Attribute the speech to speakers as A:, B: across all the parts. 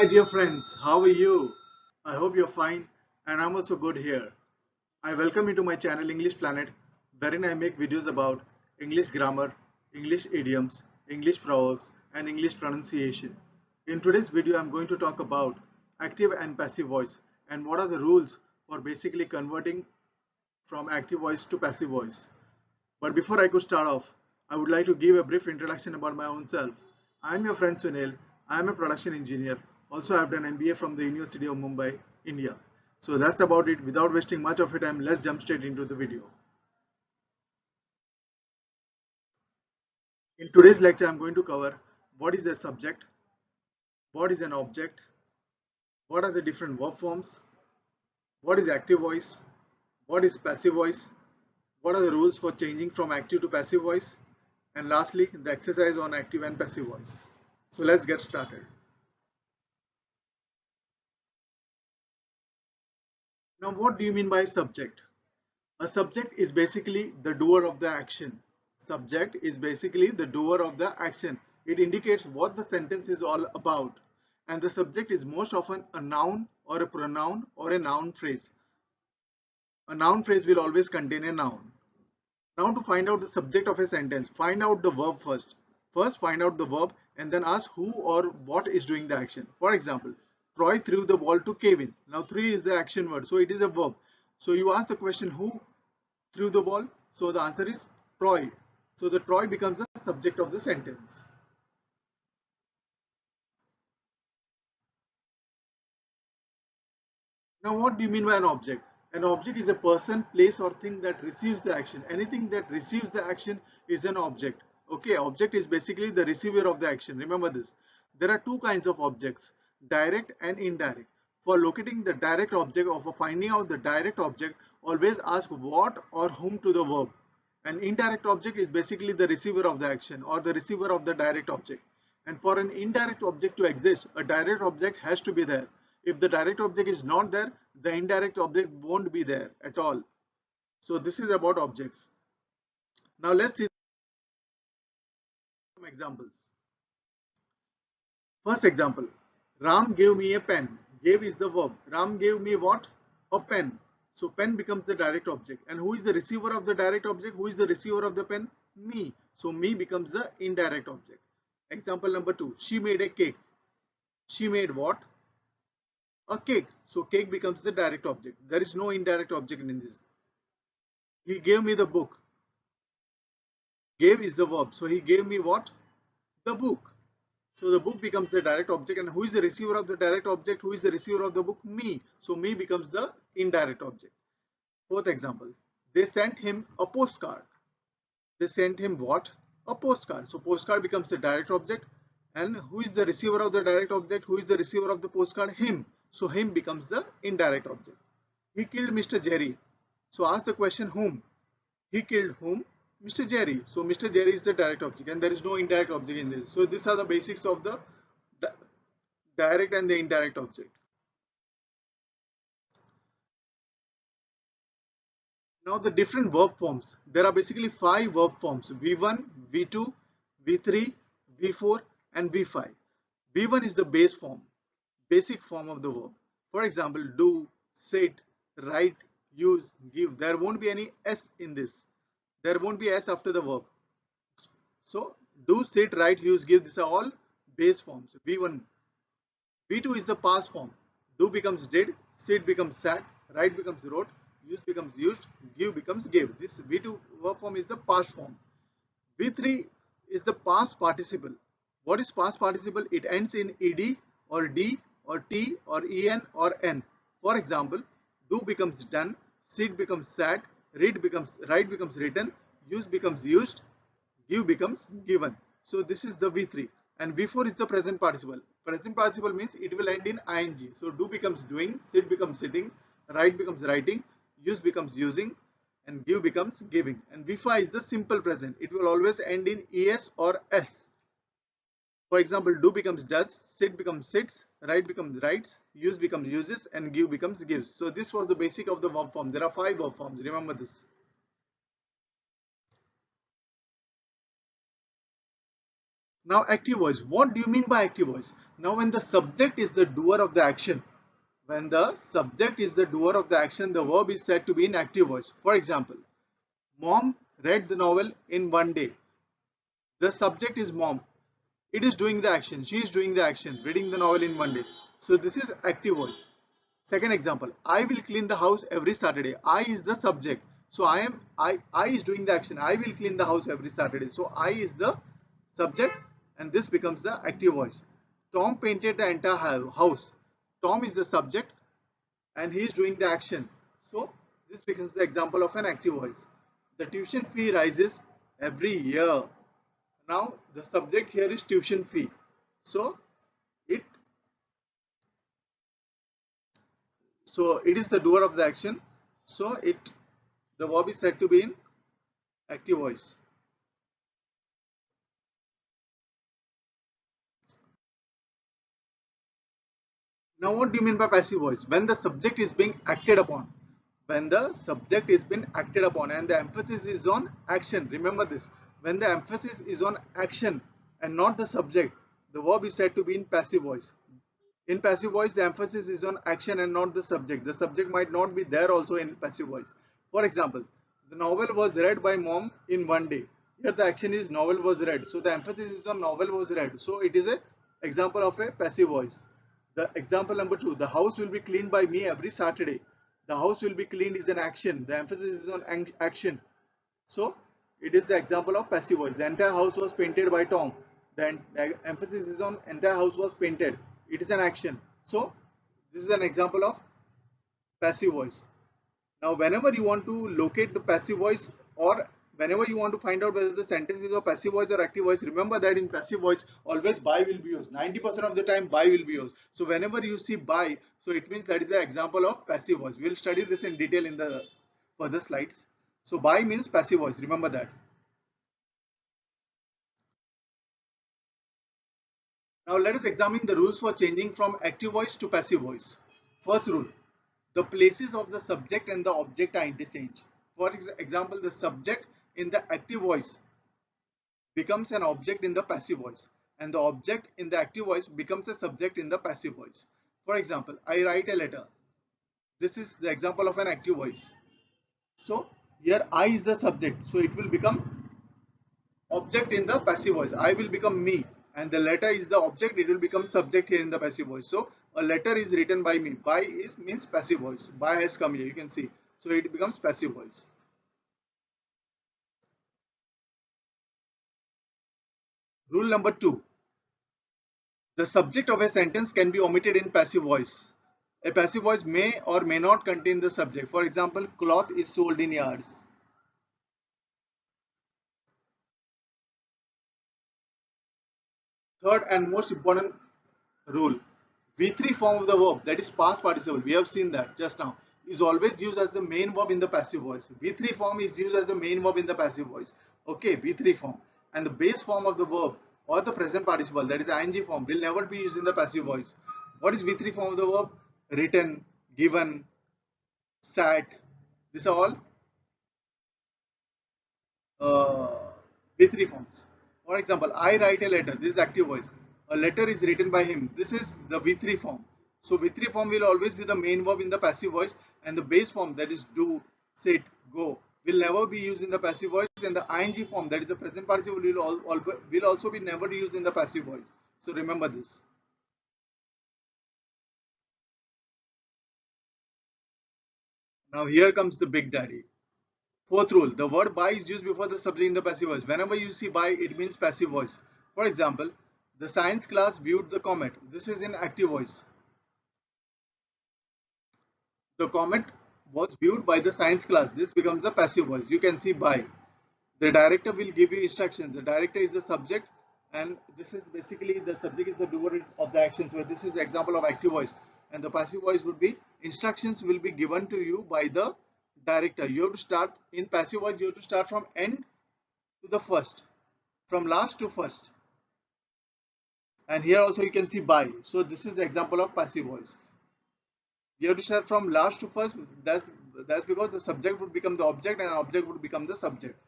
A: my dear friends, how are you? I hope you're fine and I'm also good here. I welcome you to my channel English Planet, wherein I make videos about English grammar, English idioms, English proverbs, and English pronunciation. In today's video, I'm going to talk about active and passive voice and what are the rules for basically converting from active voice to passive voice. But before I could start off, I would like to give a brief introduction about my own self. I am your friend Sunil. I am a production engineer. Also, I have done MBA from the University of Mumbai, India. So that's about it. Without wasting much of your time, let's jump straight into the video. In today's lecture, I'm going to cover what is a subject, what is an object, what are the different verb forms, what is active voice, what is passive voice, what are the rules for changing from active to passive voice, and lastly, the exercise on active and passive voice. So let's get started. Now, what do you mean by subject? A subject is basically the doer of the action. Subject is basically the doer of the action. It indicates what the sentence is all about. And the subject is most often a noun or a pronoun or a noun phrase. A noun phrase will always contain a noun. Now to find out the subject of a sentence, find out the verb first. First find out the verb and then ask who or what is doing the action. For example, Troy threw the ball to Kevin. Now three is the action word, so it is a verb. So you ask the question who threw the ball? So the answer is Troy. So the Troy becomes the subject of the sentence. Now what do you mean by an object? An object is a person, place or thing that receives the action. Anything that receives the action is an object. Okay, object is basically the receiver of the action. Remember this. There are two kinds of objects, direct and indirect. For locating the direct object or for finding out the direct object, always ask what or whom to the verb. An indirect object is basically the receiver of the action or the receiver of the direct object. And for an indirect object to exist, a direct object has to be there. If the direct object is not there, the indirect object won't be there at all. So this is about objects. Now let's see some examples. First example, Ram gave me a pen. Gave is the verb. Ram gave me what? A pen. So pen becomes the direct object. And who is the receiver of the direct object? Who is the receiver of the pen? Me. So me becomes the indirect object. Example number 2. She made a cake. She made what? A cake. So cake becomes the direct object. There is no indirect object in this. He gave me the book. Gave is the verb. So he gave me what? The book. So the book becomes the direct object. And who is the receiver of the direct object? Who is the receiver of the book? Me. So me becomes the indirect object. Fourth example. They sent him a postcard. They sent him what? A postcard. So postcard becomes the direct object. And who is the receiver of the direct object? Who is the receiver of the postcard? Him. So him becomes the indirect object. He killed Mr. Jerry. So ask the question whom? He killed whom? Mr. Jerry. So Mr. Jerry is the direct object and there is no indirect object in this. So these are the basics of the direct and the indirect object. Now the different verb forms. There are basically 5 verb forms. V1, V2, V3, V4 and V5. V1 is the base form, basic form of the verb. For example, do, sit, write, use, give. There won't be any S in this. There won't be S after the verb. So do, sit, write, use, give. These are all base forms. V1. V2 is the past form. Do becomes did, sit becomes sat, write becomes wrote, use becomes used, give becomes gave. This V2 verb form is the past form. V3 is the past participle. What is past participle? It ends in ed or d or t or en or n. For example, do becomes done, sit becomes sat, write becomes written, use becomes used, give becomes given. So this is the V3. And V4 is the present participle. Present participle means it will end in ing. So do becomes doing, sit becomes sitting, write becomes writing, use becomes using, and give becomes giving. And V5 is the simple present. It will always end in es or s. For example, do becomes does, sit becomes sits, write becomes writes, use becomes uses, and give becomes gives. So this was the basic of the verb form. There are 5 verb forms. Remember this. Now active voice. What do you mean by active voice? Now when the subject is the doer of the action, when the subject is the doer of the action, the verb is said to be in active voice. For example, Mom read the novel in one day. The subject is mom. It is doing the action. She is doing the action, reading the novel in one day. So this is active voice. Second example, I will clean the house every Saturday. I is the subject. So I is doing the action. I will clean the house every Saturday. So I is the subject and this becomes the active voice. Tom painted the entire house. Tom is the subject and he is doing the action. So this becomes the example of an active voice. The tuition fee rises every year. Now the subject here is tuition fee. So it it is the doer of the action. So the verb is said to be in active voice. Now what do you mean by passive voice? When the subject is being acted upon. When the subject is being acted upon and the emphasis is on action. Remember this. When the emphasis is on action and not the subject, the verb is said to be in passive voice. In passive voice, the emphasis is on action and not the subject. The subject might not be there also in passive voice. For example, the novel was read by mom in one day. Here the action is novel was read. So the emphasis is on novel was read. So it is a example of a passive voice. The example number 2, the house will be cleaned by me every Saturday. The house will be cleaned is an action. The emphasis is on action. So it is the example of passive voice. The entire house was painted by Tom. The emphasis is on entire house was painted. It is an action. So this is an example of passive voice. Now whenever you want to locate the passive voice or whenever you want to find out whether the sentence is a passive voice or active voice, remember that in passive voice always by will be used. 90% of the time by will be used. So whenever you see by, so it means that is the example of passive voice. We will study this in detail in the further slides. So by means passive voice, remember that. Now let us examine the rules for changing from active voice to passive voice. First rule, the places of the subject and the object are interchanged. For example, the subject in the active voice becomes an object in the passive voice and the object in the active voice becomes a subject in the passive voice. For example, I write a letter. This is the example of an active voice. So here I is the subject. So it will become object in the passive voice. I will become me and the letter is the object. It will become subject here in the passive voice. So a letter is written by me. By is means passive voice. By has come here. You can see. So it becomes passive voice. Rule number 2. The subject of a sentence can be omitted in passive voice. A passive voice may or may not contain the subject. For example, cloth is sold in yards. Third and most important rule, V3 form of the verb, that is past participle, we have seen that just now, is always used as the main verb in the passive voice. V3 form is used as the main verb in the passive voice. Okay, V3 form. And the base form of the verb or the present participle, that is ing form, will never be used in the passive voice. What is V3 form of the verb? Written, given, sat. These are all uh, V3 forms. For example, I write a letter. This is active voice. A letter is written by him. This is the V3 form. So V3 form will always be the main verb in the passive voice and the base form, that is do, sit, go, will never be used in the passive voice, and the ing form, that is the present participle, will also be never used in the passive voice. So remember this. Now here comes the big daddy. Fourth rule, the word by is used before the subject in the passive voice. Whenever you see by, it means passive voice. For example, the science class viewed the comet. This is in active voice. The comet was viewed by the science class. This becomes a passive voice. You can see by. The director will give you instructions. The director is the subject and this is basically the subject is the doer of the action. So this is the example of active voice. And the passive voice would be instructions will be given to you by the director. You have to start in passive voice. You have to start from end to the first, from last to first. And here also you can see by. So this is the example of passive voice. You have to start from last to first. That's because the subject would become the object and object would become the subject.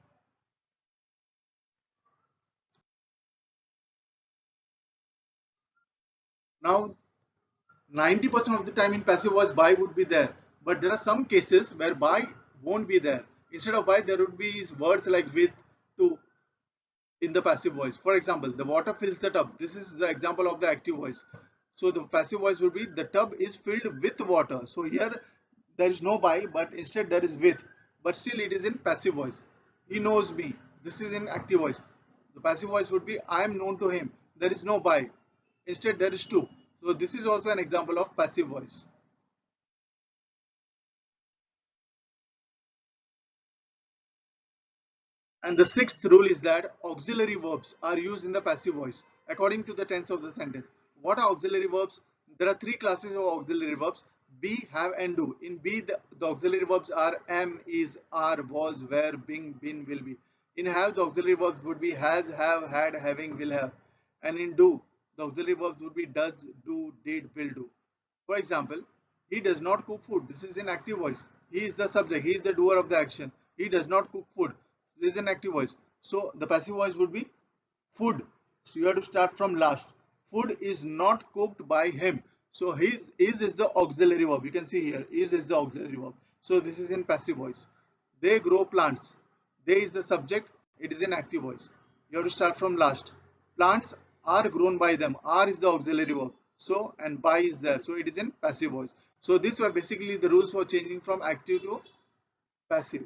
A: Now 90% of the time in passive voice by would be there, but there are some cases where by won't be there. Instead of by there would be words like with, to in the passive voice. For example, the water fills the tub. This is the example of the active voice. So the passive voice would be the tub is filled with water. So here there is no by, but instead there is with, but still it is in passive voice. He knows me. This is in active voice. The passive voice would be I am known to him. There is no by. Instead there is to. So this is also an example of passive voice. And the sixth rule is that auxiliary verbs are used in the passive voice according to the tense of the sentence. What are auxiliary verbs? There are three classes of auxiliary verbs: be, have, and do. In be, the auxiliary verbs are am, is, are, was, were, being, been, will be. In have, the auxiliary verbs would be has, have, had, having, will have. And in do, the auxiliary verbs would be does, do, did, will do. For example, he does not cook food. This is in active voice. He is the subject. He is the doer of the action. He does not cook food. This is an active voice. So the passive voice would be food. So you have to start from last. Food is not cooked by him. So his is the auxiliary verb. You can see here is the auxiliary verb. So this is in passive voice. They grow plants. They is the subject. It is in active voice. You have to start from last. Plants are grown by them. Are is the auxiliary verb. So and by is there. So it is in passive voice. So these were basically the rules for changing from active to passive.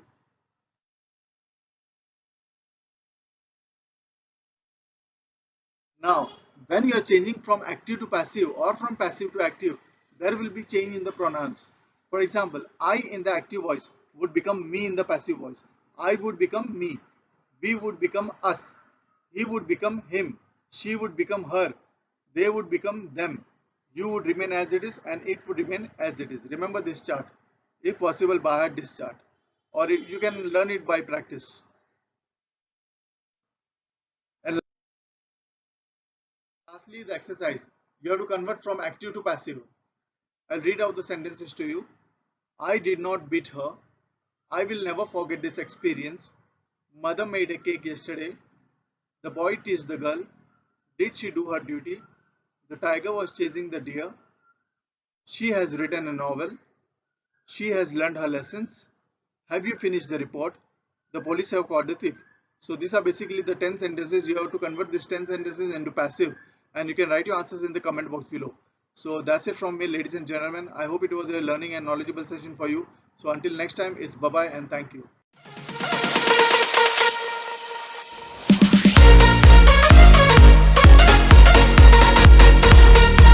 A: Now, when you are changing from active to passive or from passive to active, there will be change in the pronouns. For example, I in the active voice would become me in the passive voice. I would become me. We would become us. He would become him. She would become her. They would become them. You would remain as it is and it would remain as it is. Remember this chart. If possible, by heart this chart. Or you can learn it by practice. And lastly, the exercise. You have to convert from active to passive. I'll read out the sentences to you. I did not beat her. I will never forget this experience. Mother made a cake yesterday. The boy teased the girl. Did she do her duty? The tiger was chasing the deer. She has written a novel. She has learned her lessons. Have you finished the report? The police have caught the thief. So these are basically the 10 sentences. You have to convert these 10 sentences into passive, and you can write your answers in the comment box below. So that's it from me, ladies and gentlemen. I hope it was a learning and knowledgeable session for you. So until next time, it's bye bye and thank you.